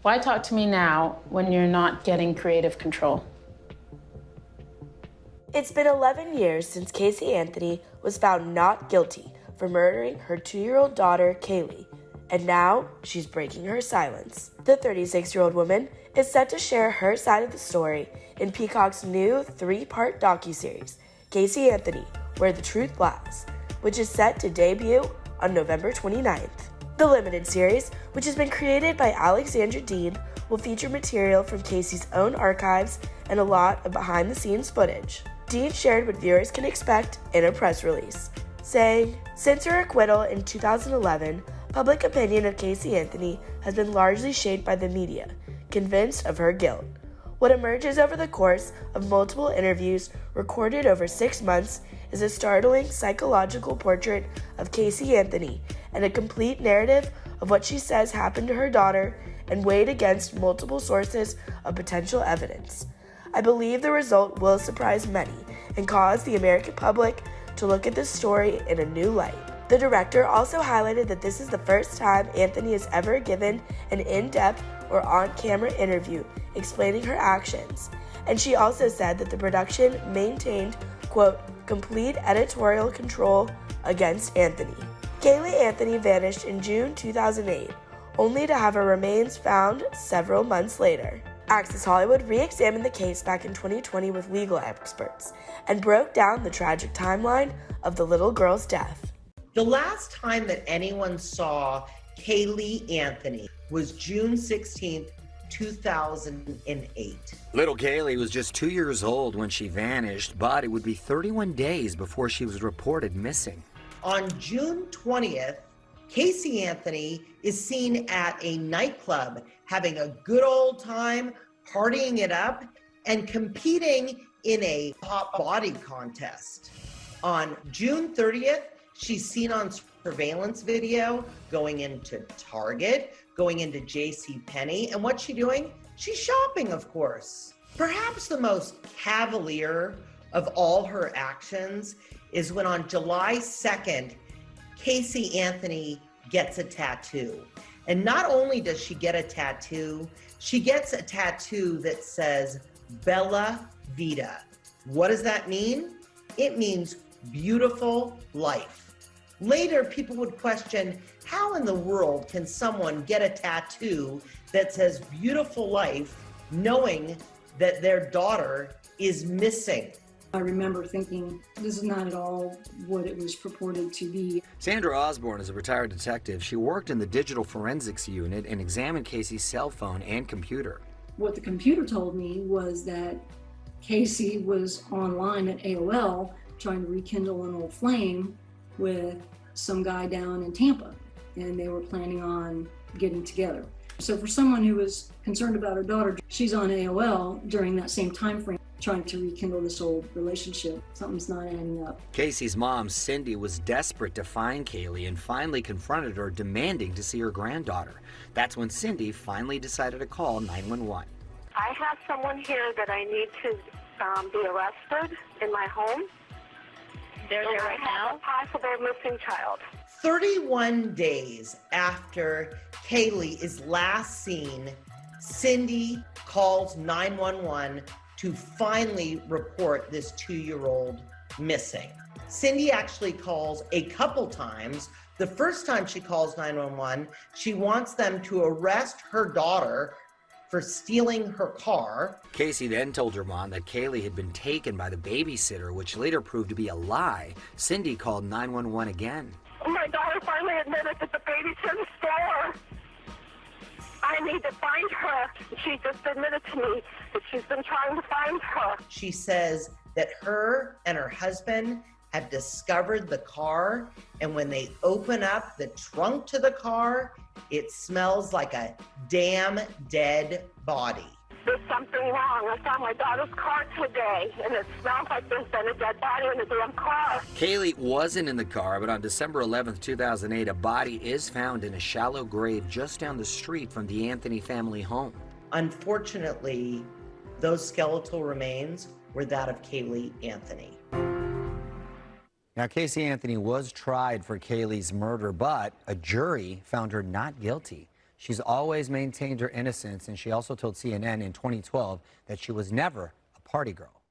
Why talk to me now when you're not getting creative control? It's been 11 years since Casey Anthony was found not guilty for murdering her 2-year-old daughter, Caylee, and now she's breaking her silence. The 36-year-old woman is set to share her side of the story in Peacock's new 3-part docuseries, Casey Anthony, Where the Truth Lies, which is set to debut on November 29th. The limited series, which has been created by Alexandra Dean, will feature material from Casey's own archives and a lot of behind-the-scenes footage. Dean shared what viewers can expect in a press release, saying, "Since her acquittal in 2011, public opinion of Casey Anthony has been largely shaped by the media, convinced of her guilt. What emerges over the course of multiple interviews recorded over 6 months is a startling psychological portrait of Casey Anthony and a complete narrative of what she says happened to her daughter and weighed against multiple sources of potential evidence. I believe the result will surprise many and cause the American public to look at this story in a new light." The director also highlighted that this is the first time Anthony has ever given an in-depth or on-camera interview explaining her actions, and she also said that the production maintained, quote, "complete editorial control against Anthony." Caylee Anthony vanished in June 2008, only to have her remains found several months later. Access Hollywood re-examined the case back in 2020 with legal experts and broke down the tragic timeline of the little girl's death. The last time that anyone saw Caylee Anthony was June 16th, 2008. Little Caylee was just 2 years old when she vanished, but it would be 31 days before she was reported missing. On June 20th, Casey Anthony is seen at a nightclub having a good old time, partying it up, and competing in a hot body contest. On June 30th, she's seen on surveillance video going into Target, going into JCPenney, and what's she doing? She's shopping, of course. Perhaps the most cavalier of all her actions is when on July 2nd, Casey Anthony gets a tattoo. And not only does she get a tattoo, she gets a tattoo that says Bella Vita. What does that mean? It means beautiful life. Later, people would question, how in the world can someone get a tattoo that says beautiful life knowing that their daughter is missing? I remember thinking, this is not at all what it was purported to be. Sandra Osborne is a retired detective. She worked in the digital forensics unit and examined Casey's cell phone and computer. What the computer told me was that Casey was online at AOL trying to rekindle an old flame with some guy down in Tampa, and they were planning on getting together. So for someone who was concerned about her daughter, she's on AOL during that same time frame, trying to rekindle this old relationship. Something's not adding up. Casey's mom, Cindy, was desperate to find Caylee and finally confronted her, demanding to see her granddaughter. That's when Cindy finally decided to call 911. I have someone here that I need to be arrested in my home. They're there right now? A possible missing child. 31 days after Caylee is last seen, Cindy calls 911 to finally report this 2-year-old missing. Cindy actually calls a couple times. The first time she calls 911, she wants them to arrest her daughter for stealing her car. Casey then told her mom that Caylee had been taken by the babysitter, which later proved to be a lie. Cindy called 911 again. My daughter finally admitted that the baby's in the store. I need to find her. She just admitted to me that she's been trying to find her. She says that her and her husband have discovered the car, and when they open up the trunk to the car, it smells like a damn dead body. There's something wrong. I found my daughter's car today, and it smells like there's been a dead body in the damn car. Caylee wasn't in the car, but on December 11th, 2008, a body is found in a shallow grave just down the street from the Anthony family home. Unfortunately, those skeletal remains were that of Caylee Anthony. Now, Casey Anthony was tried for Caylee's murder, but a jury found her not guilty. She's always maintained her innocence, and she also told CNN in 2012 that she was never a party girl.